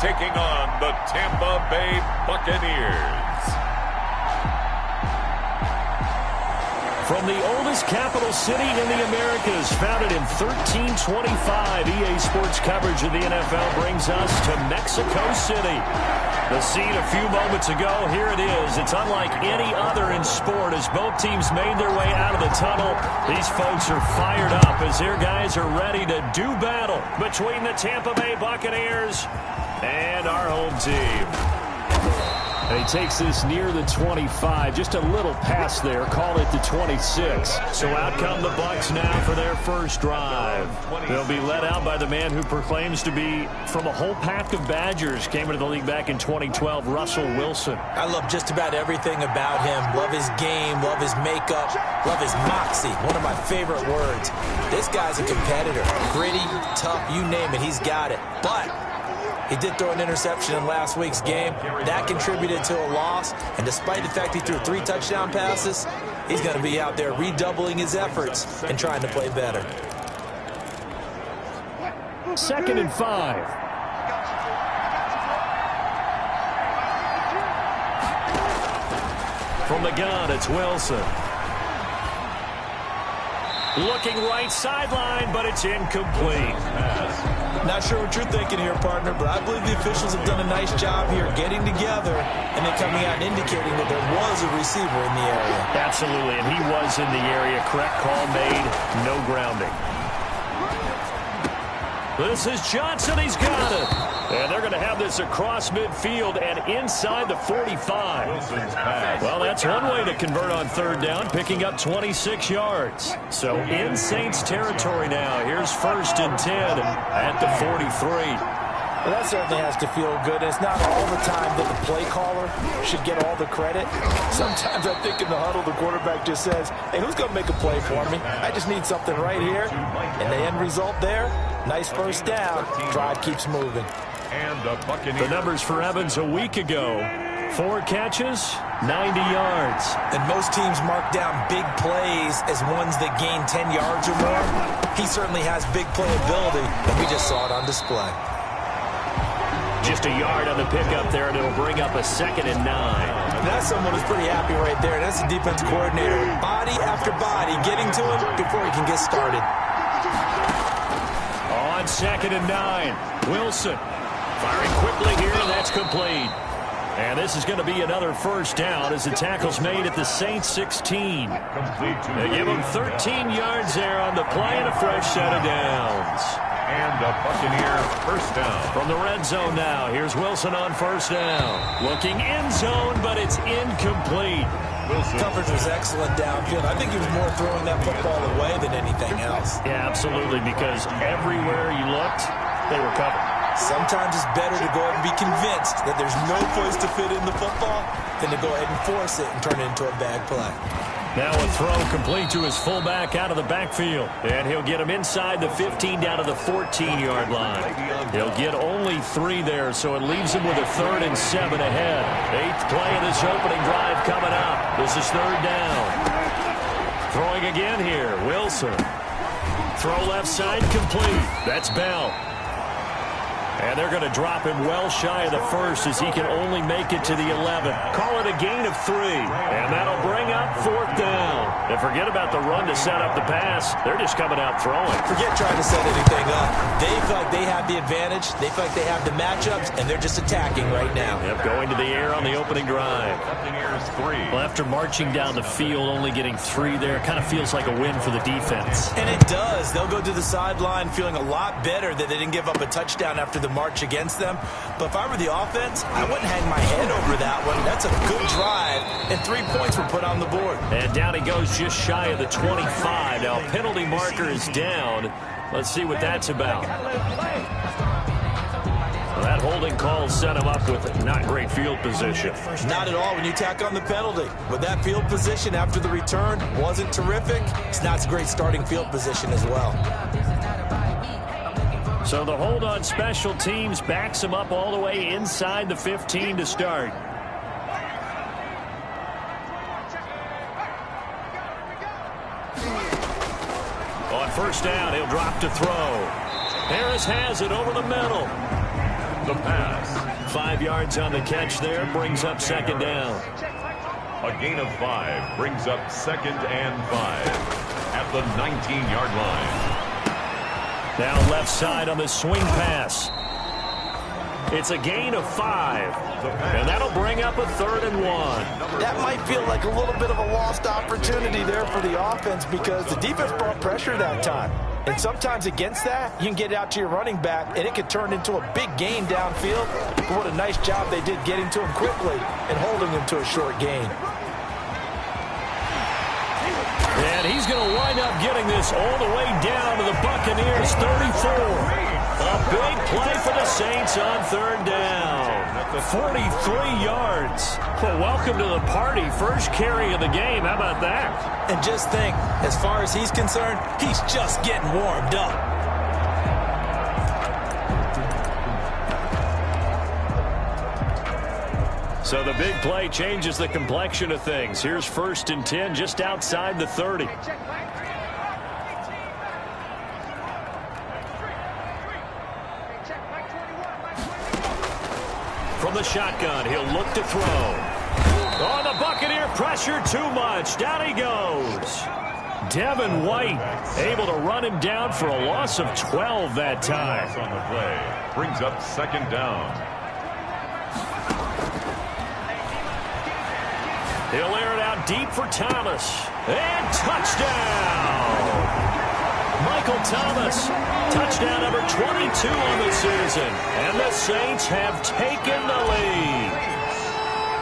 taking on the Tampa Bay Buccaneers. From the oldest capital city in the Americas, founded in 1325, EA Sports coverage of the NFL brings us to Mexico City. The scene a few moments ago, here it is. It's unlike any other in sport as both teams made their way out of the tunnel. These folks are fired up as their guys are ready to do battle between the Tampa Bay Buccaneers and our home team. And he takes this near the 25, just a little past there, call it the 26. So out come the Bucs now for their first drive. They'll be led out by the man who proclaims to be from a whole pack of Badgers. Came into the league back in 2012, Russell Wilson. I love just about everything about him. Love his game, love his makeup, love his moxie. One of my favorite words. This guy's a competitor. Gritty, tough, you name it, he's got it. But he did throw an interception in last week's game. That contributed to a loss. And despite the fact he threw 3 touchdown passes, he's going to be out there redoubling his efforts and trying to play better. 2nd and 5. From the gun, it's Wilson. Looking right sideline, but it's incomplete. Not sure what you're thinking here, partner, but I believe the officials have done a nice job here getting together and then coming out and indicating that there was a receiver in the area. Absolutely, and he was in the area. Correct call made, no grounding. This is Johnson, he's got it. And they're going to have this across midfield and inside the 45. Well, that's one way to convert on 3rd down, picking up 26 yards. So in Saints territory now. Here's 1st and 10 at the 43. Well, that certainly has to feel good. It's not all the time that the play caller should get all the credit. Sometimes I think in the huddle, the quarterback just says, hey, who's going to make a play for me? I just need something right here. And the end result there, nice 1st down. Drive keeps moving. And the numbers for Evans a week ago. 4 catches, 90 yards. And most teams mark down big plays as ones that gain 10 yards or more. He certainly has big playability, and we just saw it on display. Just a yard on the pickup there, and it'll bring up a 2nd and 9. That's someone who's pretty happy right there. That's the defense coordinator. Body after body, getting to him before he can get started. On 2nd and 9, Wilson. Firing quickly here, and that's complete. And this is going to be another 1st down as the tackle's made at the Saints 16. They give him 13 yards there on the play and a fresh set of downs. And a Buccaneer 1st down. From the red zone now, here's Wilson on 1st down. Looking in zone, but it's incomplete. Wilson. Coverage was excellent downfield. I think he was more throwing that football away than anything else. Yeah, absolutely, because everywhere you looked, they were covered. Sometimes it's better to go ahead and be convinced that there's no place to fit in the football than to go ahead and force it and turn it into a bad play. Now a throw complete to his fullback out of the backfield. And he'll get him inside the 15 down to the 14-yard line. He'll get only 3 there, so it leaves him with a 3rd and 7 ahead. 8th play of this opening drive coming up. This is 3rd down. Throwing again here, Wilson. Throw left side complete. That's Bell. And they're going to drop him well shy of the 1st as he can only make it to the 11. Call it a gain of 3. And that'll bring up 4th down. And forget about the run to set up the pass. They're just coming out throwing. Forget trying to set anything up. They feel like they have the advantage. They feel like they have the matchups, and they're just attacking right now. Yep, going to the air on the opening drive. Buccaneers 3. Well, after marching down the field, only getting 3 there, kind of feels like a win for the defense. And it does. They'll go to the sideline feeling a lot better that they didn't give up a touchdown after the march against them. But if I were the offense, I wouldn't hang my head over that one. That's a good drive, and 3 points were put on the board. And down he goes just shy of the 25. Now, penalty marker is down. Let's see what that's about. Well, that holding call set him up with not great field position. Not at all when you tack on the penalty. But that field position after the return wasn't terrific. It's not a great starting field position as well. So the hold on special teams backs him up all the way inside the 15 to start. On 1st down, he'll drop to throw. Harris has it over the middle. The pass. 5 yards on the catch there, brings up second down. A gain of 5 brings up 2nd and 5 at the 19-yard line. Now left side on the swing pass. It's a gain of 5, and that'll bring up a 3rd and 1. That might feel like a little bit of a lost opportunity there for the offense because the defense brought pressure that time. And sometimes against that, you can get out to your running back, and it could turn into a big gain downfield. But what a nice job they did getting to him quickly and holding him to a short gain. And he's going to wind up getting this all the way down to the Buccaneers' 34. A big play for the Saints on 3rd down. 43 yards. Well, welcome to the party. First carry of the game. How about that? And just think, as far as he's concerned, he's just getting warmed up. So the big play changes the complexion of things. Here's 1st and 10 just outside the 30. From the shotgun, he'll look to throw. Oh, the Buccaneer pressure too much. Down he goes. Devin White able to run him down for a loss of 12 that time. On the play brings up 2nd down. He'll air it out deep for Thomas. And touchdown! Michael Thomas, touchdown number 22 on the season. And the Saints have taken the lead.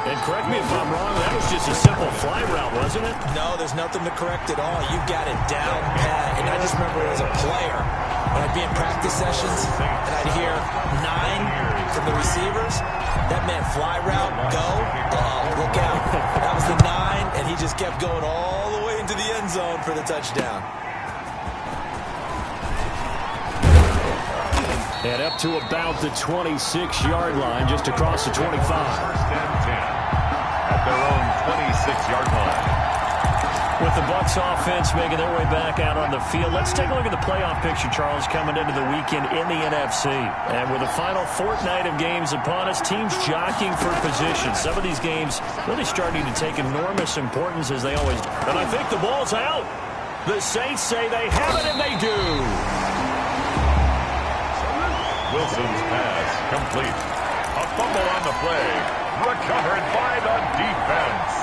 And correct me if I'm wrong, that was just a simple fly route, wasn't it? No, there's nothing to correct at all. You got it down pat. And I just remember as a player, when I'd be in practice sessions, and I'd hear 9 from the receivers. That meant fly route, go, look out. That was the 9, and he just kept going all the way into the end zone for the touchdown. And up to about the 26-yard line, just across the 25. 1st and 10 at their own 26-yard line. With the Bucs offense making their way back out on the field, let's take a look at the playoff picture, Charles, coming into the weekend in the NFC. And with the final fortnight of games upon us, teams jockeying for position. Some of these games really starting to take enormous importance as they always do. And I think the ball's out. The Saints say they have it, and they do. Wilson's pass complete. A fumble on the play. Recovered by the defense.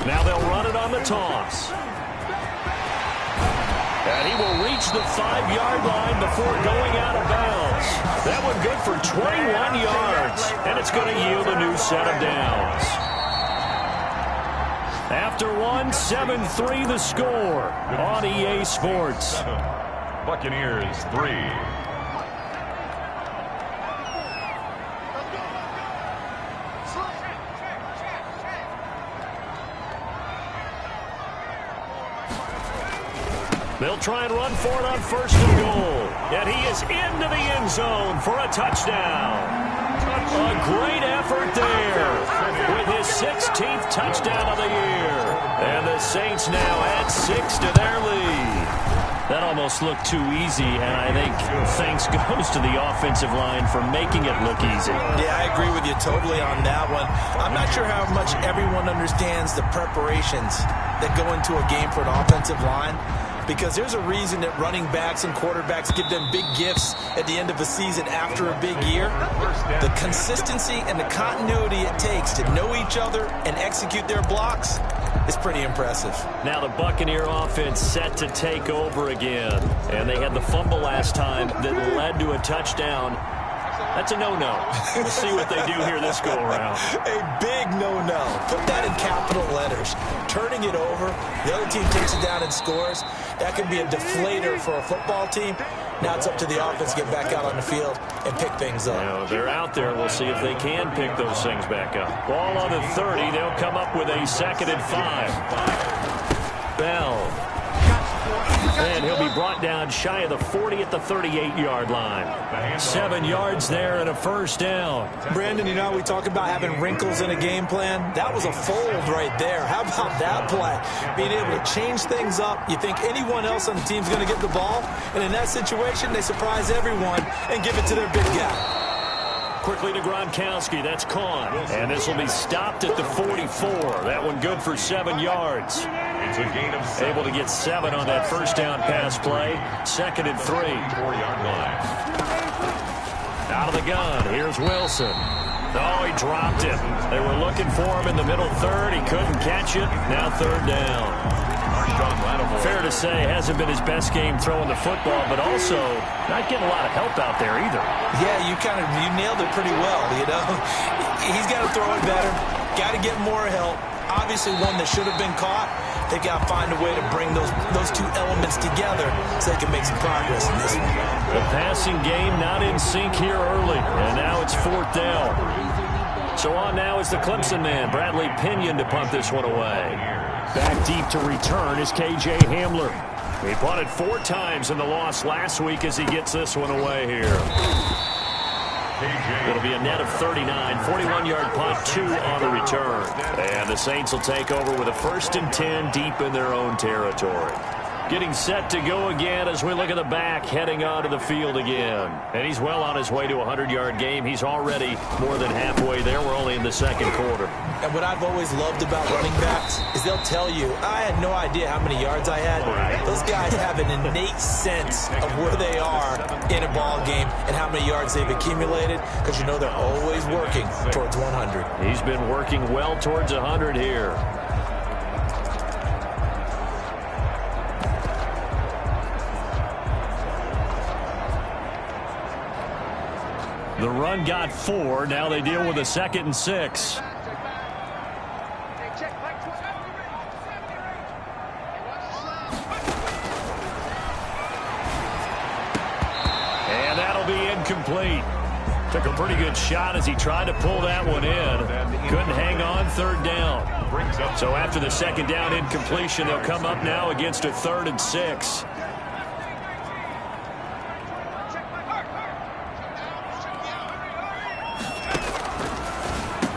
Now they'll run it on the toss. And he will reach the 5-yard line before going out of bounds. That one good for 21 yards. And it's going to yield a new set of downs. After one, 7-3 the score on EA Sports. Buccaneers 3. They'll try and run for it on 1st and goal. And he is into the end zone for a touchdown. A great effort there with his 16th touchdown of the year. And the Saints now add 6 to their lead. That almost looked too easy, and I think thanks goes to the offensive line for making it look easy. Yeah, I agree with you totally on that one. I'm not sure how much everyone understands the preparations that go into a game for an offensive line, because there's a reason that running backs and quarterbacks give them big gifts at the end of a season after a big year. The consistency and the continuity it takes to know each other and execute their blocks is pretty impressive. Now the Buccaneer offense set to take over again. And they had the fumble last time that led to a touchdown. That's a no-no. We'll see what they do here this go-around. A big no-no. Put that in capital letters. Turning it over, the other team takes it down and scores. That can be a deflator for a football team. Now it's up to the offense to get back out on the field and pick things up. You know, they're out there. We'll see if they can pick those things back up. Ball on the 30. They'll come up with a 2nd and 5. Bell. And he'll be brought down shy of the 40 at the 38-yard line. 7 yards there and a first down. Brandon, you know, we talk about having wrinkles in a game plan. That was a fold right there. How about that play? Being able to change things up. You think anyone else on the team's going to get the ball, and in that situation, they surprise everyone and give it to their big guy. Quickly to Gronkowski. That's caught. And this will be stopped at the 44. That one good for 7 yards. It's a gain of 7. Able to get 7 on that first down pass play. 2nd and 3. 4-yard line. Out of the gun. Here's Wilson. Oh, he dropped it. They were looking for him in the middle third. He couldn't catch it. Now 3rd down. Fair to say, hasn't been his best game throwing the football, but also not getting a lot of help out there either. Yeah, you nailed it pretty well, you know. He's got to throw it better. Got to get more help. Obviously one that should have been caught. They've got to find a way to bring those two elements together so they can make some progress in this one. The passing game not in sync here early, and now it's 4th down. So on now is the Clemson man, Bradley Pinion, to punt this one away. Back deep to return is K.J. Hamler. He punted 4 times in the loss last week as he gets this one away here. It'll be a net of 39, 41-yard punt, 2 on the return. And the Saints will take over with a 1st and 10 deep in their own territory. Getting set to go again as we look at the back, heading onto the field again. And he's well on his way to a 100-yard game. He's already more than halfway there. We're only in the 2nd quarter. And what I've always loved about running backs is they'll tell you, I had no idea how many yards I had. Those guys have an innate sense of where they are in a ball game and how many yards they've accumulated, because you know they're always working towards 100. He's been working well towards 100 here. The run got 4. Now they deal with a 2nd and 6. And that'll be incomplete. Took a pretty good shot as he tried to pull that one in. Couldn't hang on. 3rd down. So after the 2nd down incompletion, they'll come up now against a 3rd and 6.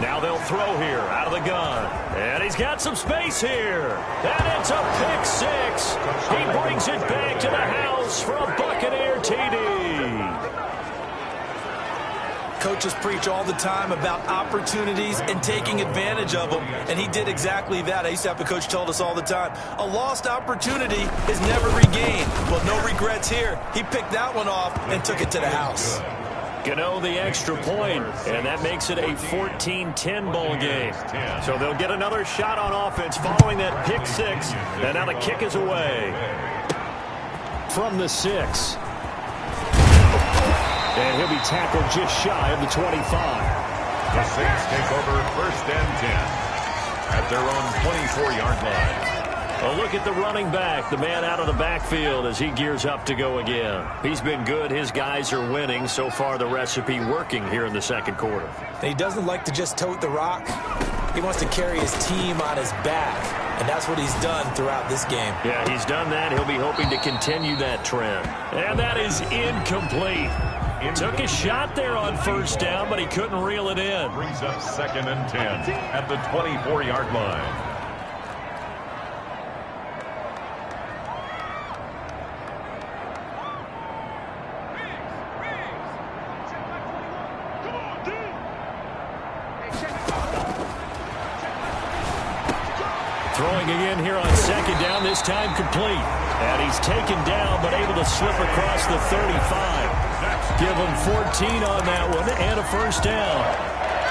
Now they'll throw here out of the gun. And he's got some space here. And it's a pick 6. He brings it back to the house for a Buccaneer TD. Coaches preach all the time about opportunities and taking advantage of them, and he did exactly that. I used to have a coach told us all the time, a lost opportunity is never regained. Well, no regrets here. He picked that one off and took it to the house. Gano the extra point, and that makes it a 14-10 ball game. So they'll get another shot on offense following that pick 6, and now the kick is away. From the 6. And he'll be tackled just shy of the 25. The Saints take over 1st and 10 at their own 24-yard line. A look at the running back, the man out of the backfield as he gears up to go again. He's been good. His guys are winning. So far, the recipe working here in the 2nd quarter. He doesn't like to just tote the rock. He wants to carry his team on his back, and that's what he's done throughout this game. Yeah, he's done that. He'll be hoping to continue that trend. And that is incomplete. Took a shot there on 1st down, but he couldn't reel it in. Brings up 2nd and 10 at the 24-yard line. Throwing again here on 2nd down, this time complete. And he's taken down, but able to slip across the 35. Give him 14 on that one and a 1st down.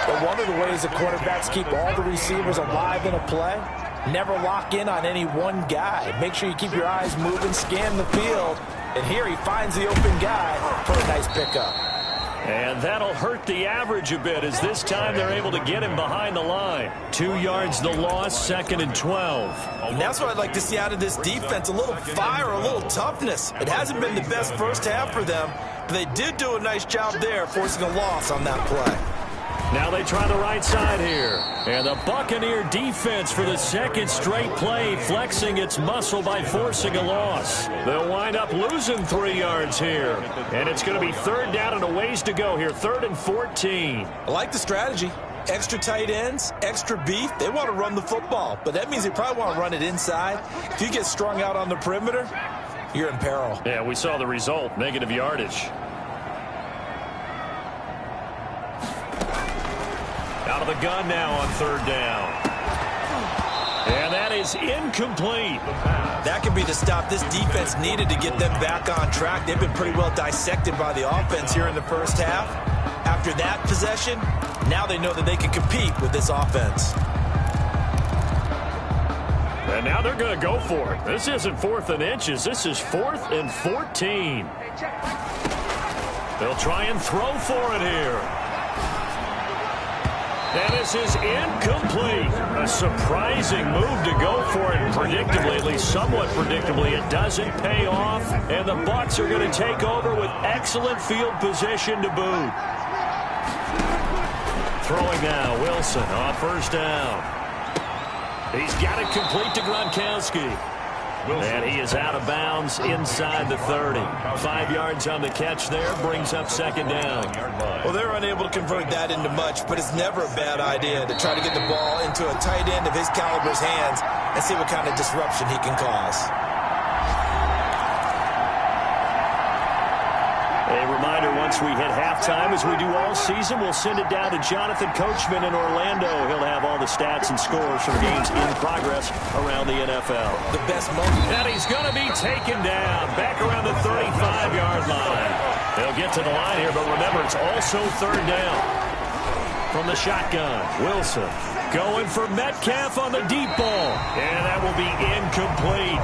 But one of the ways the quarterbacks keep all the receivers alive in a play, never lock in on any one guy. Make sure you keep your eyes moving, scan the field. And here he finds the open guy for a nice pickup. And that'll hurt the average a bit as this time they're able to get him behind the line. 2 yards the loss, 2nd and 12. And that's what I'd like to see out of this defense, a little fire, a little toughness. It hasn't been the best first half for them, but they did do a nice job there forcing a loss on that play. Now they try the right side here. And the Buccaneer defense for the second straight play flexing its muscle by forcing a loss. They'll wind up losing 3 yards here. And it's going to be 3rd down and a ways to go here. 3rd and 14. I like the strategy. Extra tight ends, extra beef. They want to run the football, but that means they probably want to run it inside. If you get strung out on the perimeter, you're in peril. Yeah, we saw the result. Negative yardage. Out of the gun now on 3rd down. And that is incomplete. That could be the stop this defense needed to get them back on track. They've been pretty well dissected by the offense here in the first half. After that possession, now they know that they can compete with this offense. And now they're going to go for it. This isn't 4th and inches. This is 4th and 14. They'll try and throw for it here. And this is incomplete. A surprising move to go for it. Predictably, at least somewhat predictably, it doesn't pay off. And the Bucs are going to take over with excellent field position to boot. Throwing now, Wilson on 1st down. He's got it complete to Gronkowski. And he is out of bounds inside the 30. 5 yards on the catch there, brings up 2nd down. Well, they're unable to convert that into much, but it's never a bad idea to try to get the ball into a tight end of his caliber's hands and see what kind of disruption he can cause. A reminder, once we hit halftime, as we do all season, we'll send it down to Jonathan Coachman in Orlando. He'll have all the stats and scores from games in progress around the NFL. The best moment. And he's going to be taken down back around the 35-yard line. They'll get to the line here, but remember, it's also 3rd down. From the shotgun, Wilson going for Metcalf on the deep ball. And that will be incomplete.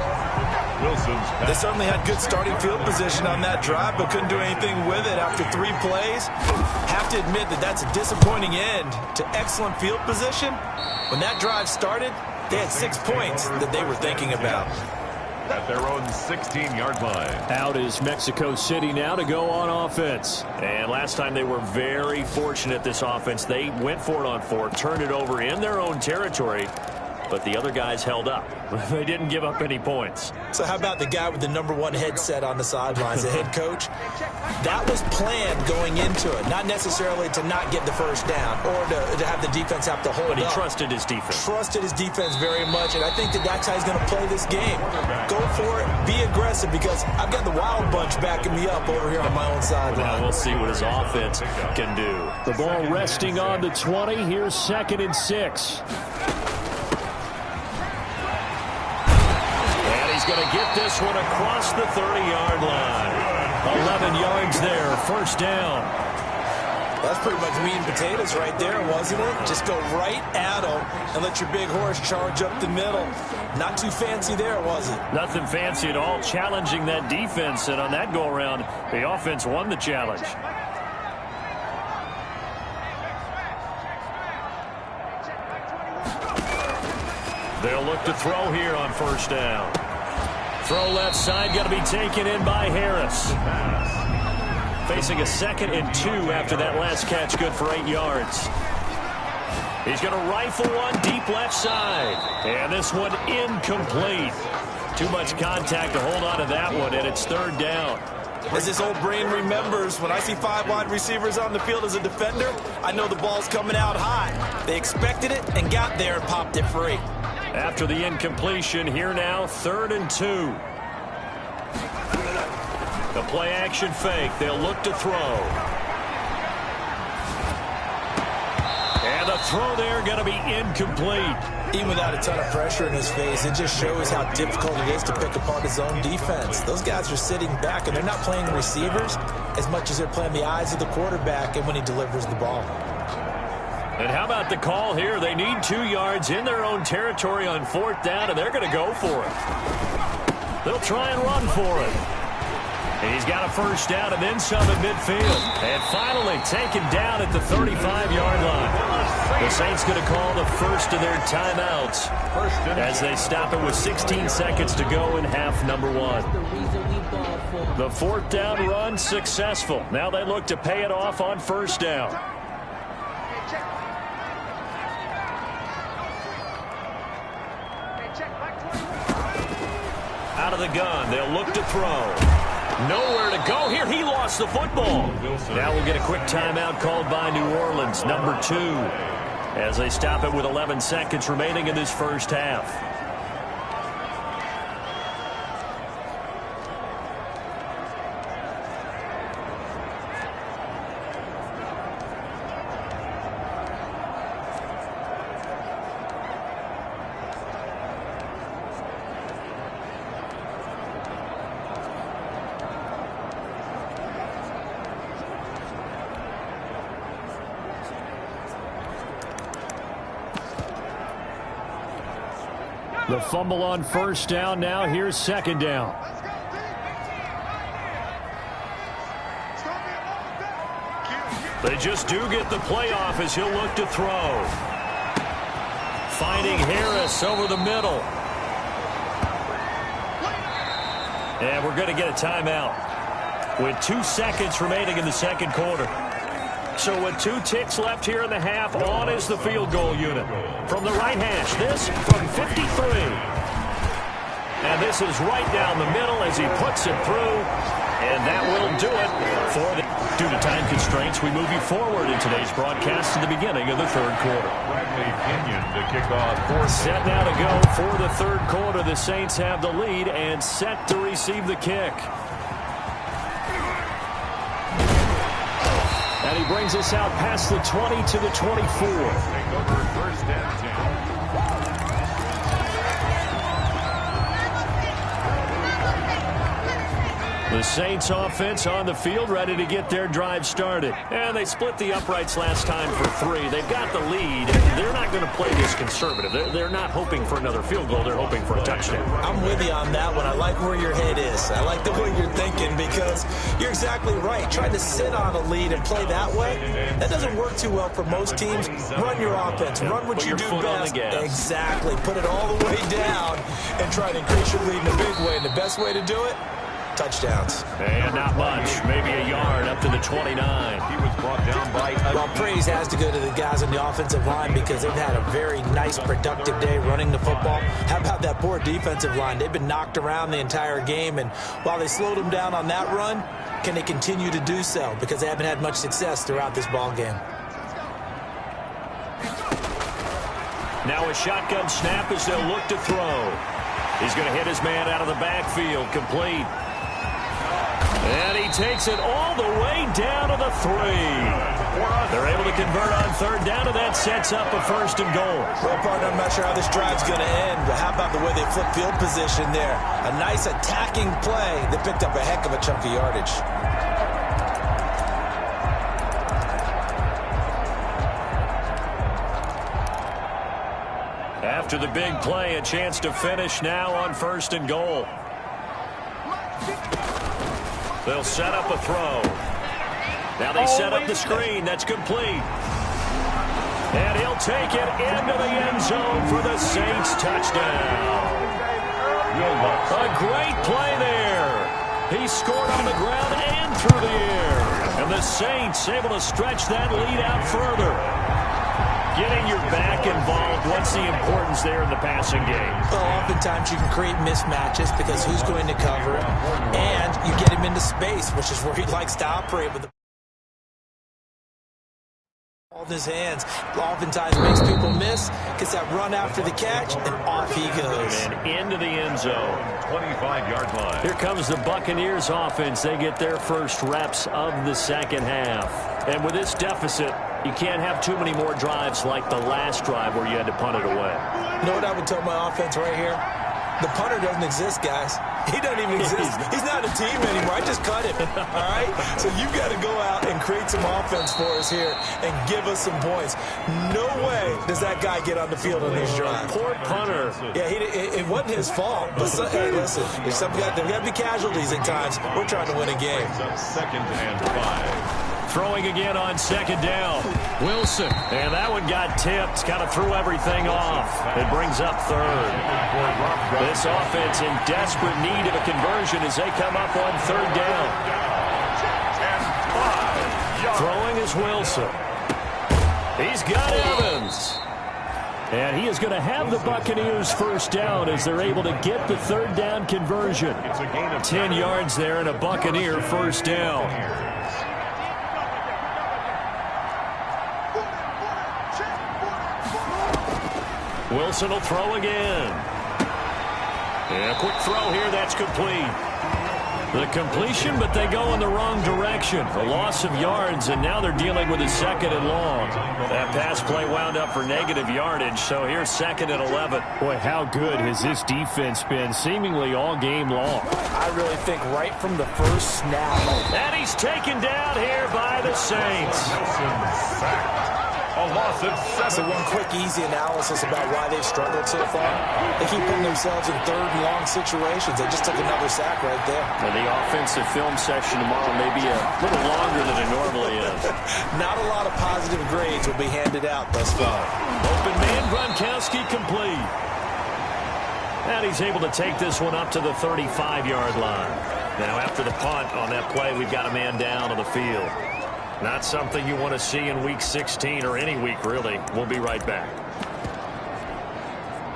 They certainly had good starting field position on that drive, but couldn't do anything with it after 3 plays. Have to admit that that's a disappointing end to excellent field position. When that drive started, they had 6 points that they were thinking about. At their own 16-yard line. Out is Mexico City now to go on offense. And last time they were very fortunate, this offense. They went for it on 4, turned it over in their own territory, but the other guys held up. They didn't give up any points. So how about the guy with the #1 headset on the sidelines, the head coach? That was planned going into it, not necessarily to not get the 1st down or to have the defense have to hold up. But he trusted his defense. Trusted his defense very much, and I think that that's how he's going to play this game. Go for it, be aggressive, because I've got the Wild Bunch backing me up over here on my own sideline. Now we'll see what his offense can do. The ball resting on the 20. Here's 2nd and 6. He's going to get this one across the 30-yard line. 11 yards there, 1st down. That's pretty much meat and potatoes right there, wasn't it? Just go right at them and let your big horse charge up the middle. Not too fancy there, was it? Nothing fancy at all, challenging that defense. And on that go-around, the offense won the challenge. They'll look to throw here on 1st down. Throw left side, going to be taken in by Harris. Facing a 2nd and 2 after that last catch, good for 8 yards. He's going to rifle one deep left side. And this one incomplete. Too much contact to hold on to that one, and it's 3rd down. As this old brain remembers, when I see 5 wide receivers on the field as a defender, I know the ball's coming out high. They expected it and got there and popped it free. After the incompletion, here now, 3rd and 2. The play action fake. They'll look to throw. And the throw there going to be incomplete. Even without a ton of pressure in his face, it just shows how difficult it is to pick apart his own defense. Those guys are sitting back, and they're not playing receivers as much as they're playing the eyes of the quarterback and when he delivers the ball. And how about the call here? They need 2 yards in their own territory on 4th down, and they're going to go for it. They'll try and run for it. And he's got a 1st down and then some at midfield. And finally taken down at the 35-yard line. The Saints going to call the first of their timeouts as they stop it with 16 seconds to go in half number 1. The 4th down run successful. Now they look to pay it off on 1st down. Out of the gun, they'll look to throw. Nowhere to go here. He lost the football. Now we'll get a quick timeout called by New Orleans, number 2, as they stop it with 11 seconds remaining in this first half. The fumble on first down. Now here's second down. They just do get the playoff as he'll look to throw. Finding Harris over the middle. And we're going to get a timeout with 2 seconds remaining in the second quarter. So with 2 ticks left here in the half, on is the field goal unit. From the right hash, this from 53. And this is right down the middle as he puts it through. And that will do it for the... Due to time constraints, we move you forward in today's broadcast to the beginning of the third quarter. Bradley Pinion to kick off. Set now to go for the third quarter. The Saints have the lead and set to receive the kick. And he brings us out past the 20 to the 24. Take over first and 10. The Saints offense on the field, ready to get their drive started. And they split the uprights last time for 3. They've got the lead. They're not going to play this conservative. They're not hoping for another field goal. They're hoping for a touchdown. I'm with you on that one. I like where your head is. I like the way you're thinking because you're exactly right. Trying to sit on a lead and play that way, that doesn't work too well for most teams. Run your offense. Run what you do best. Exactly. Put it all the way down and try to increase your lead in a big way. And the best way to do it, touchdowns. And not much. Maybe a yard up to the 29. He was brought down by... Well, praise has to go to the guys on the offensive line because they've had a very nice, productive day running the football. How about that poor defensive line? They've been knocked around the entire game, and while they slowed them down on that run, can they continue to do so? Because they haven't had much success throughout this ball game. Now a shotgun snap as they'll look to throw. He's going to hit his man out of the backfield, complete. And he takes it all the way down to the 3. They're able to convert on third down, and that sets up a first and goal. Well, partner, I'm not sure how this drive's going to end, but how about the way they flip field position there? A nice attacking play that picked up a heck of a chunk of yardage. After the big play, a chance to finish now on first and goal. They'll set up a throw. Now they set up the screen. That's complete. And he'll take it into the end zone for the Saints touchdown. A great play there. He scored on the ground and through the air. And the Saints able to stretch that lead out further. Getting your back involved, what's the importance there in the passing game? Well, oftentimes you can create mismatches because who's going to cover him, and you get him into space, which is where he likes to operate with the ball in his hands. Oftentimes makes people miss, gets that run after the catch, and off he goes. And into the end zone. 25-yard line. Here comes the Buccaneers offense. They get their first reps of the second half. And with this deficit, you can't have too many more drives like the last drive where you had to punt it away. You know what I would tell my offense right here? The punter doesn't exist, guys. He doesn't even exist. He's not a team anymore. I just cut him, all right? So you've got to go out and create some offense for us here and give us some points. No way does that guy get on the field on these drives. Poor punter. Yeah, it wasn't his fault. But hey, listen, there's got to be casualties at times. We're trying to win a game. Second and 5. Throwing again on second down. Wilson. And that one got tipped. Kind of threw everything off. It brings up third. This offense in desperate need of a conversion as they come up on third down. Throwing is Wilson. He's got Evans. And he is going to have the Buccaneers first down as they're able to get the third down conversion. 10 yards there and a Buccaneer first down. Wilson will throw again. And a quick throw here, that's complete. The completion, but they go in the wrong direction. A loss of yards, and now they're dealing with a second and long. That pass play wound up for negative yardage, so here's second and 11. Boy, how good has this defense been seemingly all game long? I really think right from the first snap. And he's taken down here by the Saints. Nelson sacked. A loss of 7. So one quick, easy analysis about why they've struggled so far. They keep putting themselves in third and long situations. They just took another sack right there. And the offensive film session tomorrow may be a little longer than it normally is. Not a lot of positive grades will be handed out thus far. Open man, Gronkowski complete. And he's able to take this one up to the 35-yard line. Now after the punt on that play, we've got a man down on the field. Not something you want to see in Week 16 or any week, really. We'll be right back.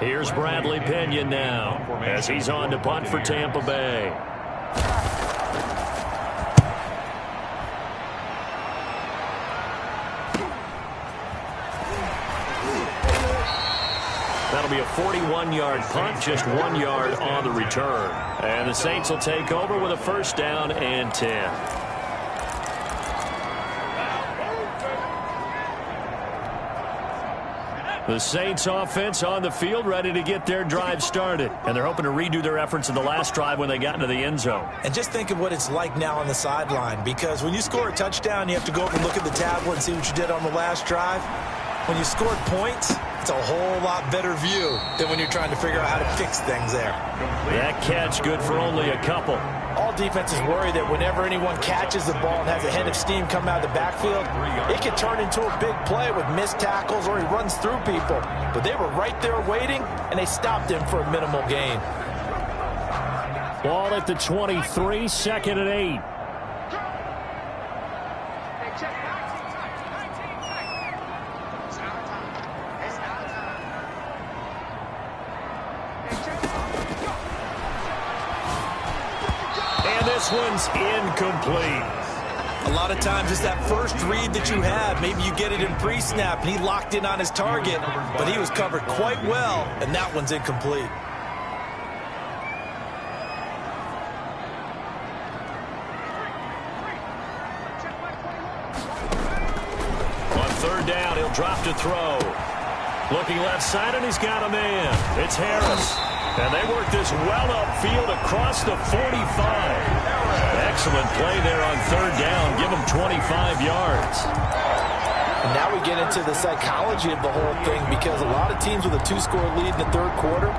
Here's Bradley Pena now as he's on to punt for Tampa Bay. That'll be a 41-yard punt, just 1 yard on the return. And the Saints will take over with a first down and 10. The Saints offense on the field, ready to get their drive started. And they're hoping to redo their efforts in the last drive when they got into the end zone. And just think of what it's like now on the sideline, because when you score a touchdown, you have to go over and look at the tablet and see what you did on the last drive. When you scored points, it's a whole lot better view than when you're trying to figure out how to fix things there. That catch good for only a couple. All defenses worry that whenever anyone catches the ball and has a head of steam come out of the backfield, it can turn into a big play with missed tackles or he runs through people. But they were right there waiting, and they stopped him for a minimal gain. Ball at the 23, second and 8. This one's incomplete. A lot of times it's that first read that you have. Maybe you get it in pre-snap, and he locked in on his target, but he was covered quite well, and that one's incomplete. On third down, he'll drop to throw. Looking left side, and he's got a man. It's Harris. And they work this well upfield across the 45. Excellent play there on third down. Give them 25 yards. And now we get into the psychology of the whole thing, because a lot of teams with a two-score lead in the third quarter,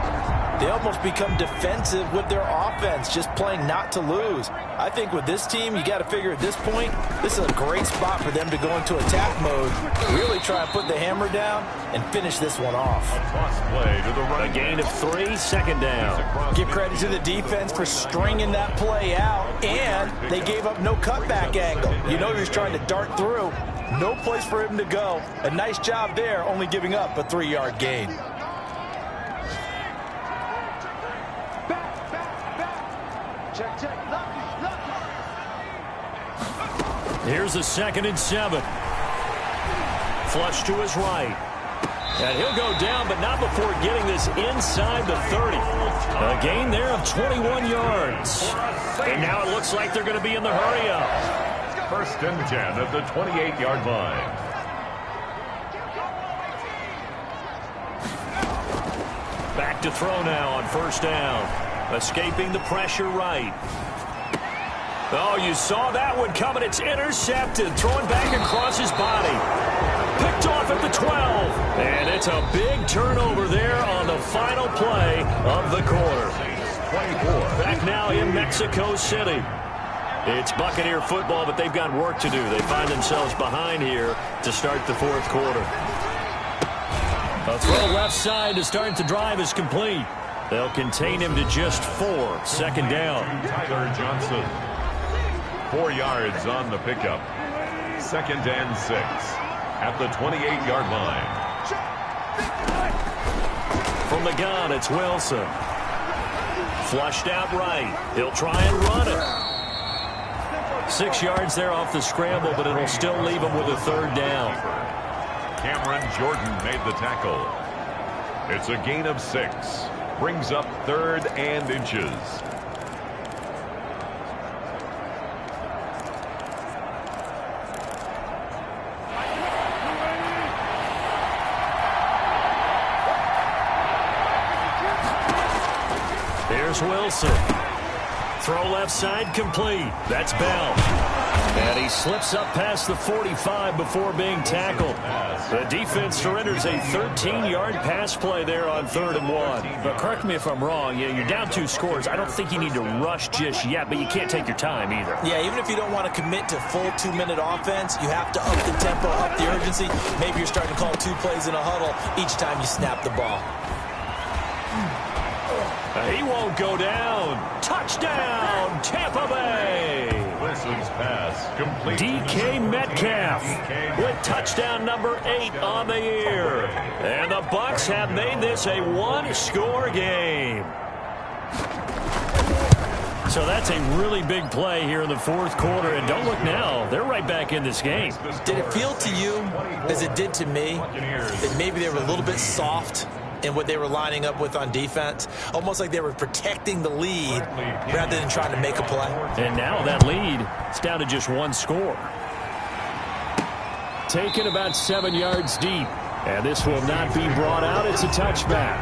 they almost become defensive with their offense, just playing not to lose. I think with this team, you got to figure at this point, this is a great spot for them to go into attack mode, really try and put the hammer down and finish this one off. A gain of 3, second down. Give credit to the defense for stringing that play out, and they gave up no cutback angle. You know he was trying to dart through. No place for him to go. A nice job there, only giving up a 3-yard gain. Here's a second and 7. Flush to his right. And he'll go down, but not before getting this inside the 30. A gain there of 21 yards. And now it looks like they're going to be in the hurry-up. First and 10 at the 28-yard line. Back to throw now on first down. Escaping the pressure right. Oh, you saw that one coming. It's intercepted. Throwing back across his body. Picked off at the 12. And it's a big turnover there on the final play of the quarter. 24. Back now in Mexico City. It's Buccaneer football, but they've got work to do. They find themselves behind here to start the fourth quarter. A throw left side to start the drive is complete. They'll contain him to just 4. Second down. Tyler Johnson. 4 yards on the pickup. Second and 6. at the 28-yard line. From the gun, it's Wilson. Flushed out right. He'll try and run it. 6 yards there off the scramble, but it'll still leave him with a third down. Cameron Jordan made the tackle. It's a gain of 6. Brings up 3rd and inches. Here's Wilson. Throw left side complete. That's Bell. And he slips up past the 45 before being tackled. The defense surrenders a 13-yard pass play there on 3rd and 1. But correct me if I'm wrong. You're down 2 scores. I don't think you need to rush just yet, but you can't take your time either. Yeah, even if you don't want to commit to full 2-minute offense, you have to up the tempo, up the urgency. Maybe you're starting to call 2 plays in a huddle each time you snap the ball. He won't go down. Touchdown, Tampa Bay. Wilson's pass complete. DK Metcalf with touchdown number 8 on the year. And the Bucs have made this a 1-score game. So that's a really big play here in the 4th quarter. And don't look now, they're right back in this game. Did it feel to you, as it did to me, that maybe they were a little bit soft in what they were lining up with on defense? Almost like they were protecting the lead rather than trying to make a play. And now that lead, it's down to just 1 score. Taken about 7 yards deep. And this will not be brought out. It's a touchback.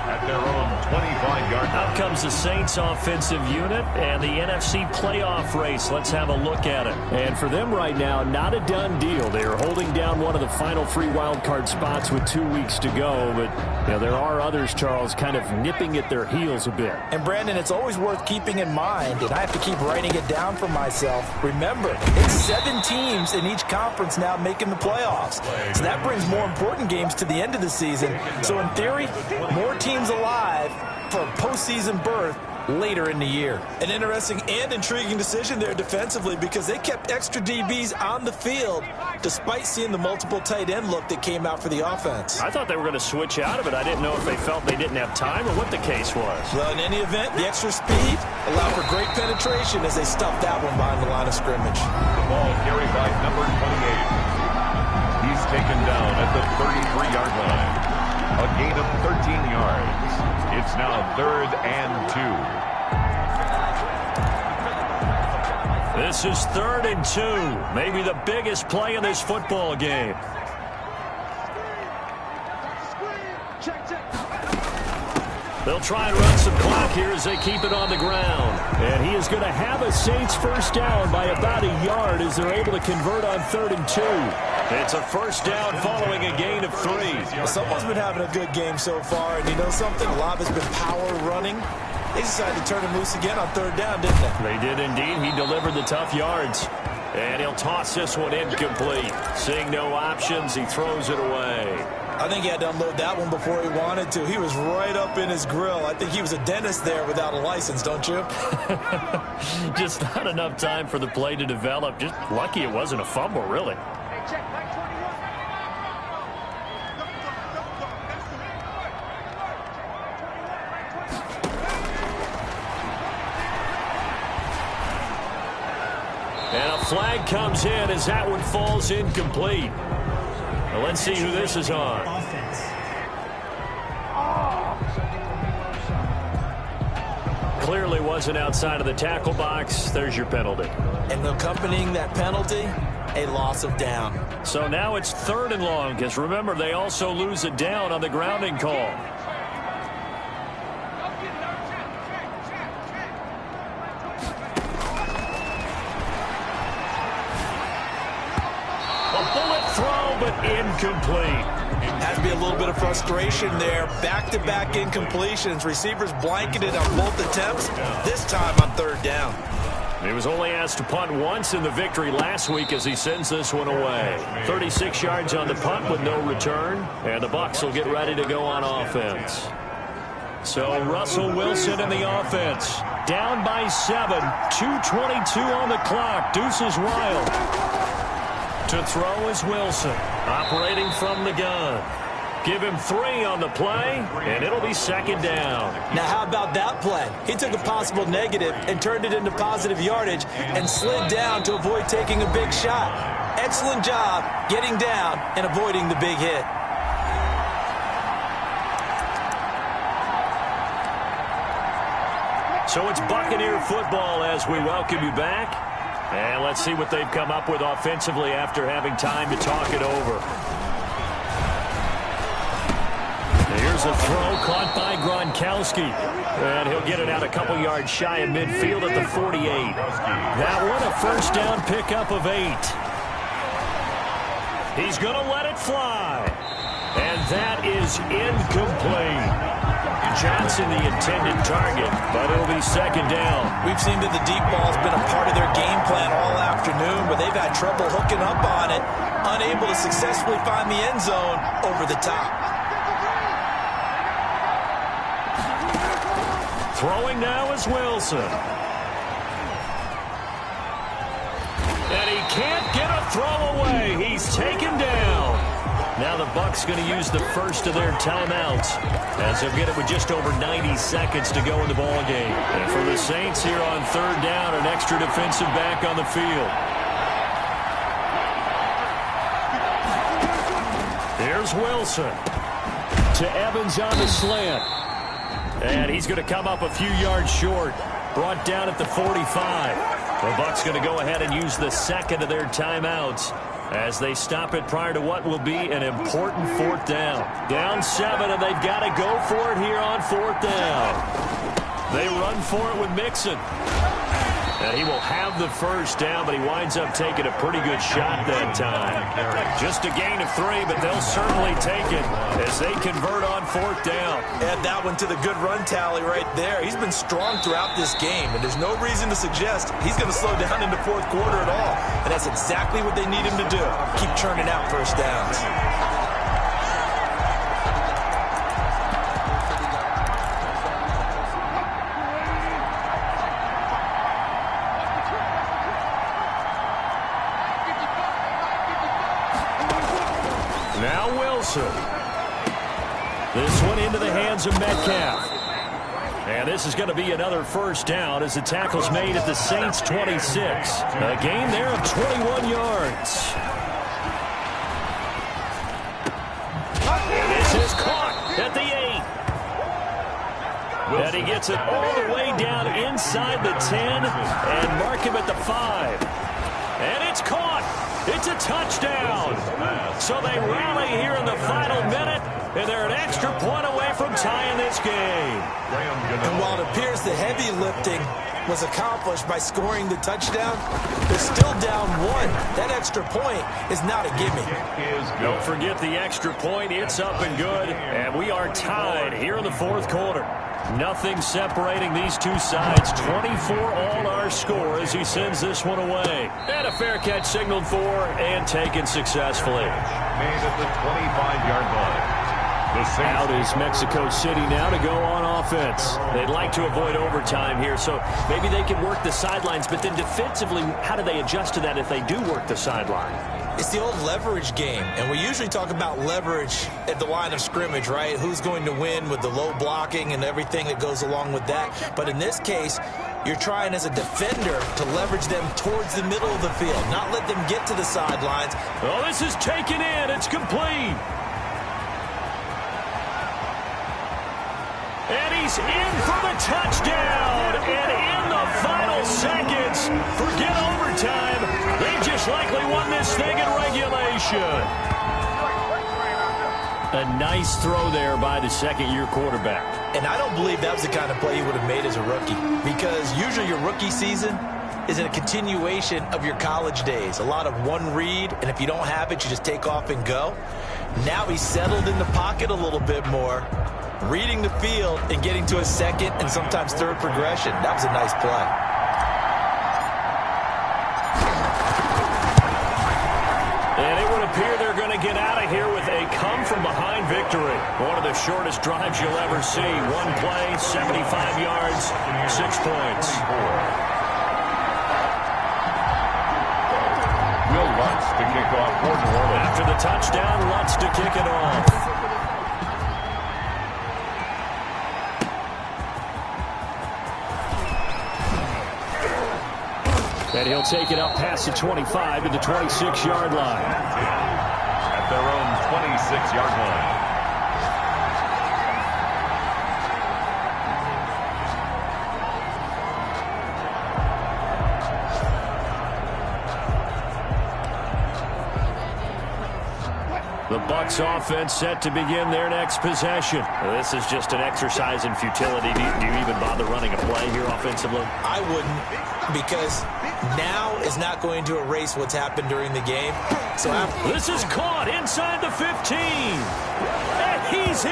At their own 25-yard line. Out comes the Saints offensive unit and the NFC playoff race. Let's have a look at it. And for them right now, not a done deal. They are holding down one of the final 3 wild card spots with 2 weeks to go. But there are others, Charles, kind of nipping at their heels a bit. And Brandon, it's always worth keeping in mind, and I have to keep writing it down for myself. Remember, it's 7 teams in each conference now making the playoffs. So that brings more important games to the end of the season. So in theory, more teams alive for a postseason berth later in the year. An interesting and intriguing decision there defensively, because they kept extra DBs on the field despite seeing the multiple tight end look that came out for the offense. I thought they were going to switch out of it. I didn't know if they felt they didn't have time or what the case was. Well, in any event, the extra speed allowed for great penetration as they stuffed that one behind the line of scrimmage. The ball carried by number 28. He's taken down at the 33-yard line. A gain of 13 yards. It's now 3rd and 2. This is 3rd and 2. Maybe the biggest play in this football game. They'll try and run some clock here as they keep it on the ground. And he is going to have a Saints first down by about a yard as they're able to convert on 3rd and 2. It's a first down following a gain of 3. Well, someone's been having a good game so far, and you know something? A lot has been power running. They decided to turn him loose again on 3rd down, didn't they? They did indeed. He delivered the tough yards. And he'll toss this one incomplete. Seeing no options, he throws it away. I think he had to unload that one before he wanted to. He was right up in his grill. I think he was a dentist there without a license, don't you? Just not enough time for the play to develop. Just lucky it wasn't a fumble, really. And a flag comes in as that one falls incomplete. Well, let's see who this is on. Clearly wasn't outside of the tackle box. There's your penalty. And accompanying that penalty, a loss of down. So now it's 3rd and long, because remember, they also lose a down on the grounding call. But incomplete. Has to be a little bit of frustration there. Back-to-back incompletions. Receivers blanketed on both attempts. This time on 3rd down. He was only asked to punt once in the victory last week as he sends this one away. 36 yards on the punt with no return. And the Bucs will get ready to go on offense. So Russell Wilson in the offense. Down by 7. 2:22 on the clock. Deuces wild. To throw is Wilson, operating from the gun. Give him 3 on the play, and it'll be second down. Now, how about that play? He took a possible negative and turned it into positive yardage and slid down to avoid taking a big shot. Excellent job getting down and avoiding the big hit. So it's Buccaneer football as we welcome you back. And let's see what they've come up with offensively after having time to talk it over. Here's a throw caught by Gronkowski. And he'll get it out a couple yards shy of midfield at the 48. That one a first down pickup of 8. He's going to let it fly. And that is incomplete. Johnson the intended target, but it'll be second down. We've seen that the deep ball's been a part of their game plan all afternoon, but they've had trouble hooking up on it, unable to successfully find the end zone over the top. Throwing now is Wilson. And he can't get a throw away. He's taken down. Now the Bucs going to use the first of their timeouts as they'll get it with just over 90 seconds to go in the ball game. And for the Saints here on third down, an extra defensive back on the field. Here's Wilson to Evans on the slant. And he's going to come up a few yards short. Brought down at the 45. The Bucs going to go ahead and use the second of their timeouts as they stop it prior to what will be an important fourth down. Down 7, and they've got to go for it here on fourth down. They run for it with Mixon. And he will have the first down, but he winds up taking a pretty good shot that time. Just a gain of 3, but they'll certainly take it as they convert on fourth down. Add that one to the good run tally right there. He's been strong throughout this game, and there's no reason to suggest he's going to slow down in the fourth quarter at all. And that's exactly what they need him to do. Keep churning out first downs. Now Wilson. This one into the hands of Metcalf. And this is going to be another first down as the tackle's made at the Saints' 26. A gain there of 21 yards. This is caught at the 8. And he gets it all the way down inside the 10 and mark him at the 5. And it's caught. It's a touchdown. So they rally here in the final minute, and they're an extra point away from tying this game. And while it appears the heavy lifting was accomplished by scoring the touchdown, they're still down 1. That extra point is not a gimme. Don't forget the extra point. It's up and good, and we are tied here in the fourth quarter. Nothing separating these two sides. 24 all our score as he sends this one away. And a fair catch signaled for and taken successfully. Made at the 25-yard line. Out is Mexico City now to go on offense. They'd like to avoid overtime here, so maybe they can work the sidelines, but then defensively, how do they adjust to that if they do work the sideline? It's the old leverage game, and we usually talk about leverage at the line of scrimmage, right? Who's going to win with the low blocking and everything that goes along with that. But in this case, you're trying as a defender to leverage them towards the middle of the field, not let them get to the sidelines. Oh, this is taken in. It's complete. And he's in for the touchdown. And in the final seconds, forget overtime. They just likely won this thing in regulation. A nice throw there by the second-year quarterback. And I don't believe that was the kind of play he would have made as a rookie, because usually your rookie season is in a continuation of your college days. A lot of one read, and if you don't have it, you just take off and go. Now he's settled in the pocket a little bit more, reading the field and getting to a second and sometimes third progression. That was a nice play. And it would appear they're going to get out of here with a come-from-behind victory. One of the shortest drives you'll ever see. One play, 75 yards, 6 points. Will Lutz to kickoff for New Orleans. After the touchdown, Lutz to kick it off. And he'll take it up past the 25 to the 26-yard line. At their own 26-yard line. The Bucs offense set to begin their next possession. Well, this is just an exercise in futility. Do you even bother running a play here offensively? I wouldn't, because now is not going to erase what's happened during the game. So this is caught inside the 15. And he's in.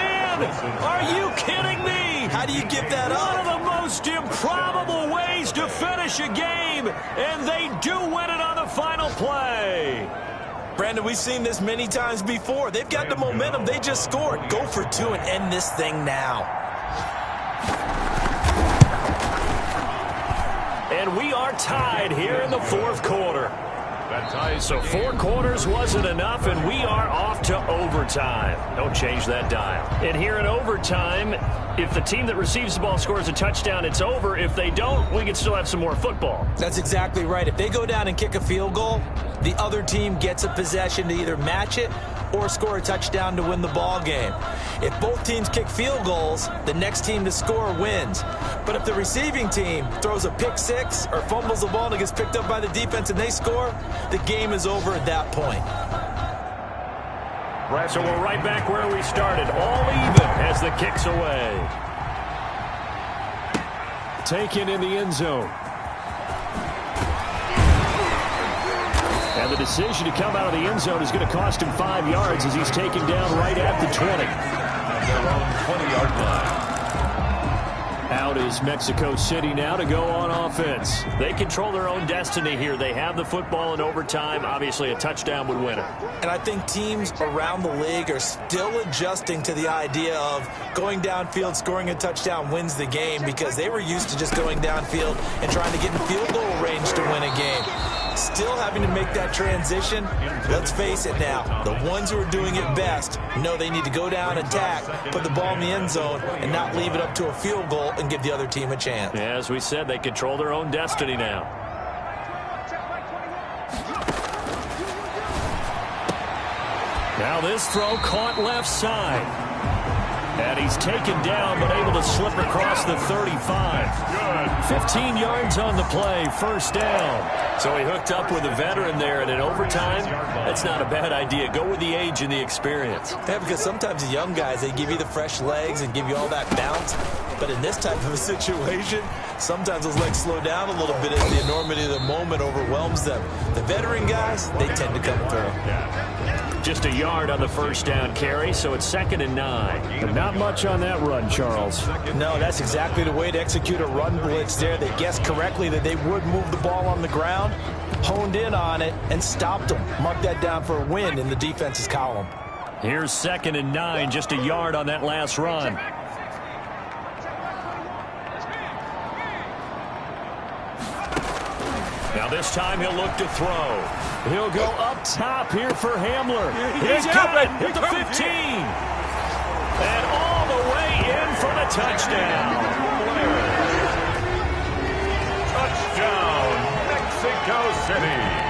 Are you kidding me? How do you give that up? One of the most improbable ways to finish a game, and they do win it on the final play. Brandon, we've seen this many times before. They've got the momentum. They just scored. Go for two and end this thing now. And we are tied here in the fourth quarter. So 4 quarters wasn't enough, and we are off to overtime. Don't change that dial. And here in overtime, if the team that receives the ball scores a touchdown, it's over. If they don't, we can still have some more football. That's exactly right. If they go down and kick a field goal, the other team gets a possession to either match it or score a touchdown to win the ball game. If both teams kick field goals, the next team to score wins. But if the receiving team throws a pick six or fumbles the ball and it gets picked up by the defense and they score, the game is over at that point. So we're right back where we started, all even as the kick's away. Taken in the end zone. And the decision to come out of the end zone is going to cost him 5 yards as he's taken down right at the 20. Their own 20-yard line. Out is Mexico City now to go on offense. They control their own destiny here. They have the football in overtime. Obviously, a touchdown would win it. And I think teams around the league are still adjusting to the idea of going downfield, scoring a touchdown wins the game, because they were used to just going downfield and trying to get in field goal range to win a game. Still having to make that transition. Let's face it now, the ones who are doing it best know they need to go down, attack, put the ball in the end zone, and not leave it up to a field goal and give the other team a chance. As we said, they control their own destiny now. Now this throw caught left side. And he's taken down, but able to slip across the 35. 15 yards on the play, first down. So he hooked up with a veteran there, and in overtime, that's not a bad idea. Go with the age and the experience. Yeah, because sometimes the young guys, they give you the fresh legs and give you all that bounce. But in this type of a situation, sometimes those legs slow down a little bit as the enormity of the moment overwhelms them. The veteran guys, they tend to come through. Just a yard on the first down carry, so it's 2nd and 9. But not much on that run, Charles. No, that's exactly the way to execute a run blitz there. They guessed correctly that they would move the ball on the ground, honed in on it, and stopped them. Mark that down for a win in the defense's column. Here's 2nd and 9, just a yard on that last run. Now this time he'll look to throw. He'll go up top here for Hamler. He's got it at the 15. And all the way in for the touchdown. Touchdown, Mexico City.